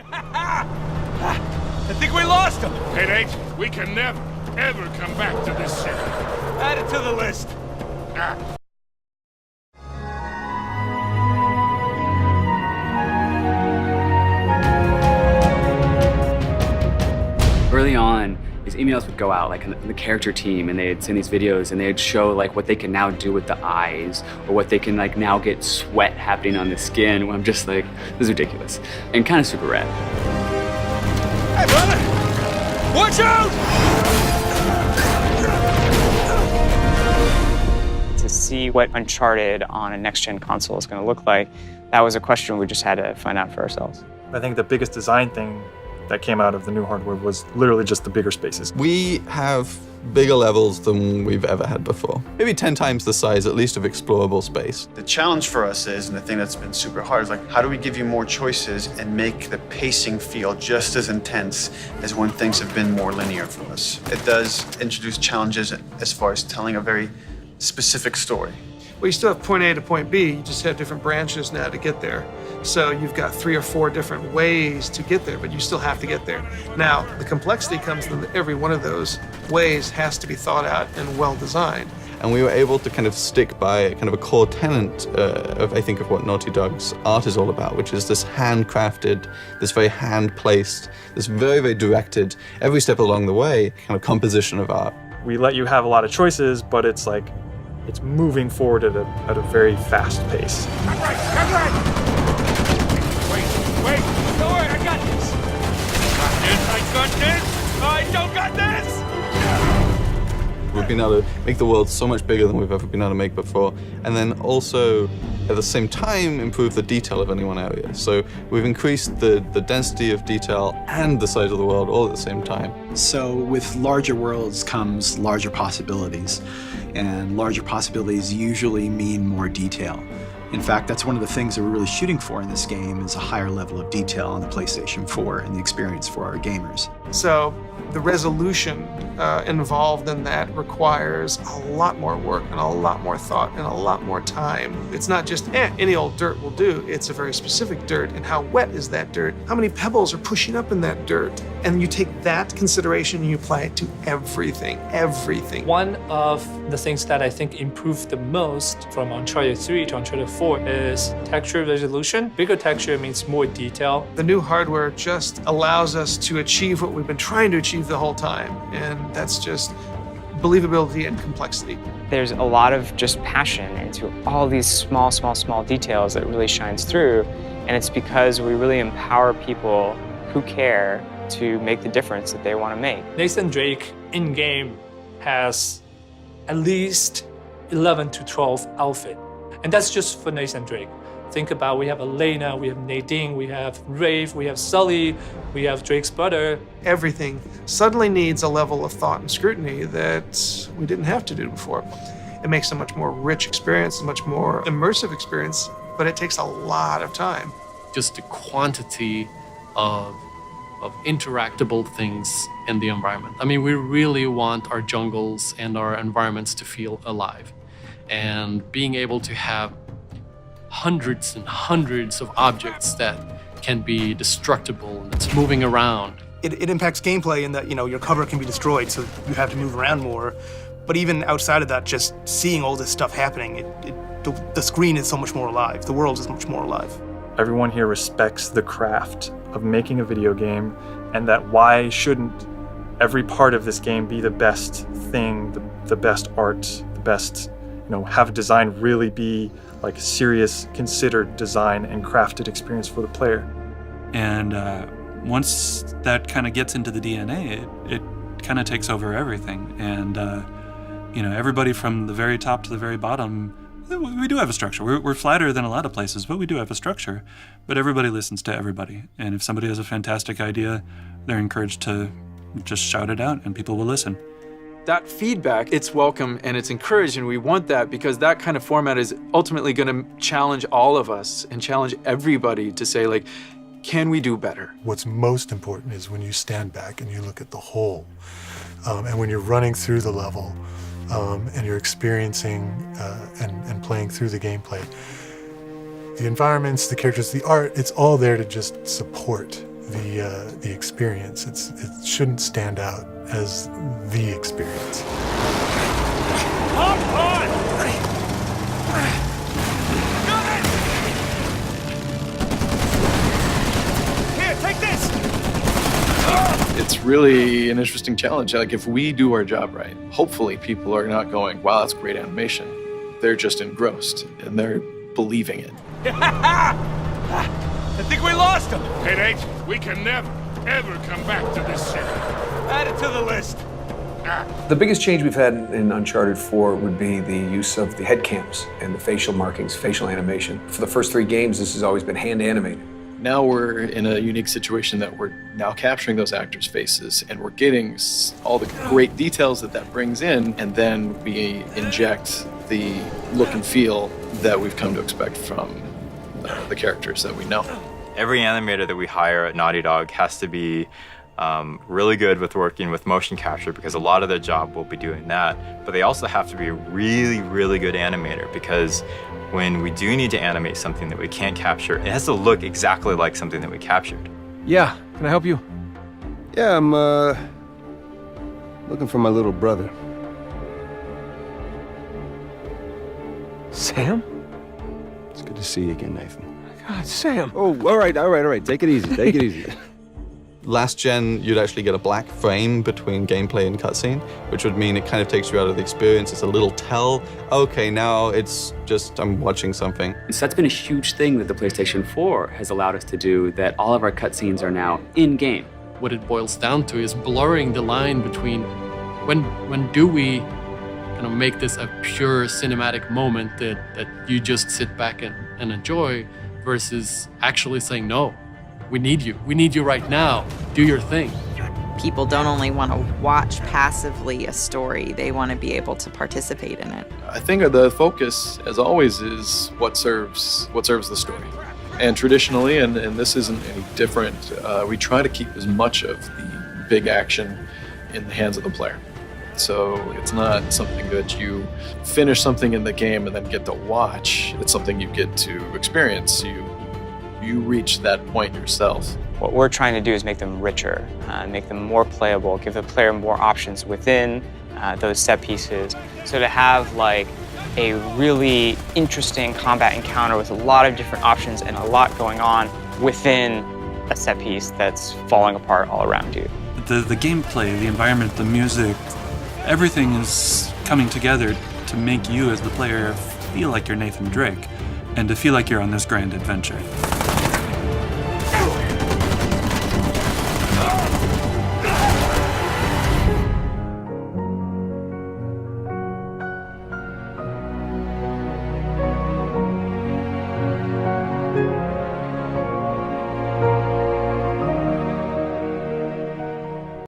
I think we lost him. Hey, Nate, we can never, ever come back to this city. Add it to the list. Ah. Early on, these emails would go out, like in the character team, and they'd send these videos, and they'd show like what they can now do with the eyes, or what they can like now get sweat happening on the skin. Where I'm just like, this is ridiculous, and kind of super rad. Hey, brother! Watch out! To see what Uncharted on a next-gen console is going to look like, that was a question we just had to find out for ourselves. I think the biggest design thing that came out of the new hardware was literally just the bigger spaces. We have bigger levels than we've ever had before. Maybe 10 times the size, at least, of explorable space. The challenge for us is, and the thing that's been super hard, is like, how do we give you more choices and make the pacing feel just as intense as when things have been more linear for us? It does introduce challenges as far as telling a very specific story. Well, you still have point A to point B, you just have different branches now to get there. So you've got 3 or 4 different ways to get there, but you still have to get there. Now, the complexity comes in that every one of those ways has to be thought out and well designed. And we were able to kind of stick by kind of a core tenet of, I think, of what Naughty Dog's art is all about, which is this handcrafted, this very hand-placed, this very, very directed, every step along the way, kind of composition of art. We let you have a lot of choices, but it's like, it's moving forward at a very fast pace. Cut right! Wait! Don't worry, I got this. I got this! I don't got this! We've been able to make the world so much bigger than we've ever been able to make before, and then also, at the same time, improve the detail of any one area. So we've increased the density of detail and the size of the world all at the same time. So with larger worlds comes larger possibilities, and larger possibilities usually mean more detail. In fact, that's one of the things that we're really shooting for in this game is a higher level of detail on the PlayStation 4 and the experience for our gamers. So the resolution involved in that requires a lot more work and a lot more thought and a lot more time. It's not just, any old dirt will do. It's a very specific dirt, and how wet is that dirt? How many pebbles are pushing up in that dirt? And you take that consideration and you apply it to everything. One of the things that I think improved the most from Uncharted 3 to Uncharted 4 is texture resolution. Bigger texture means more detail. The new hardware just allows us to achieve what we've been trying to achieve the whole time, and that's just believability and complexity. There's a lot of just passion into all these small details that really shines through, and it's because we really empower people who care to make the difference that they want to make. Nathan Drake in-game has at least 11 to 12 outfits, and that's just for Nathan Drake. Think about, we have Elena, we have Nadine, we have Rafe, we have Sully, we have Drake's brother. Everything suddenly needs a level of thought and scrutiny that we didn't have to do before. It makes a much more rich experience, a much more immersive experience, but it takes a lot of time. Just the quantity of interactable things in the environment. I mean, we really want our jungles and our environments to feel alive. And being able to have hundreds and hundreds of objects that can be destructible and it's moving around. It impacts gameplay in that, your cover can be destroyed, so you have to move around more. But even outside of that, just seeing all this stuff happening, the screen is so much more alive. The world is much more alive. Everyone here respects the craft of making a video game, and that why shouldn't every part of this game be the best thing, the best art, the best, have design really be like serious, considered design and crafted experience for the player. And once that kind of gets into the DNA, it kind of takes over everything. And, everybody from the very top to the very bottom, we do have a structure. We're flatter than a lot of places, but we do have a structure. But everybody listens to everybody. And if somebody has a fantastic idea, they're encouraged to just shout it out and people will listen. That feedback, it's welcome and it's encouraged, and we want that because that kind of format is ultimately going to challenge all of us and challenge everybody to say, like, can we do better? What's most important is when you stand back and you look at the whole, and when you're running through the level, and you're experiencing and playing through the gameplay. The environments, the characters, the art, it's all there to just support the experience. It shouldn't stand out as the experience. Hop on! Here, take this! It's really an interesting challenge. Like, if we do our job right, hopefully people are not going, wow, that's great animation. They're just engrossed and they're believing it. I think we lost him. Hey, Nate, we can never, ever come back to this city. Add it to the list. The biggest change we've had in Uncharted 4 would be the use of the head cams and the facial markings, facial animation. For the first 3 games, this has always been hand animated. Now we're in a unique situation that we're now capturing those actors' faces and we're getting all the great details that brings in, and then we inject the look and feel that we've come to expect from the characters that we know. Every animator that we hire at Naughty Dog has to be really good with working with motion capture, because a lot of their job will be doing that. But they also have to be a really, really good animator, because when we do need to animate something that we can't capture, it has to look exactly like something that we captured. Yeah, can I help you? Yeah, I'm looking for my little brother. Sam? It's good to see you again, Nathan. God, Sam. Oh, all right. Take it easy, take it easy. Last gen, you'd actually get a black frame between gameplay and cutscene, which would mean it kind of takes you out of the experience. It's a little tell. Okay, now it's just I'm watching something. So that's been a huge thing that the PlayStation 4 has allowed us to do, that all of our cutscenes are now in-game. What it boils down to is blurring the line between when do we kind of make this a pure cinematic moment that you just sit back and enjoy, versus actually saying, no, we need you right now, do your thing. People don't only want to watch passively a story, they want to be able to participate in it. I think the focus, as always, is what serves the story. And traditionally, and this isn't any different, we try to keep as much of the big action in the hands of the player. So it's not something that you finish something in the game and then get to watch. It's something you get to experience. You reach that point yourself. What we're trying to do is make them richer, make them more playable, give the player more options within those set pieces. So to have like a really interesting combat encounter with a lot of different options and a lot going on within a set piece that's falling apart all around you. The gameplay, the environment, the music, everything is coming together to make you as the player feel like you're Nathan Drake and to feel like you're on this grand adventure.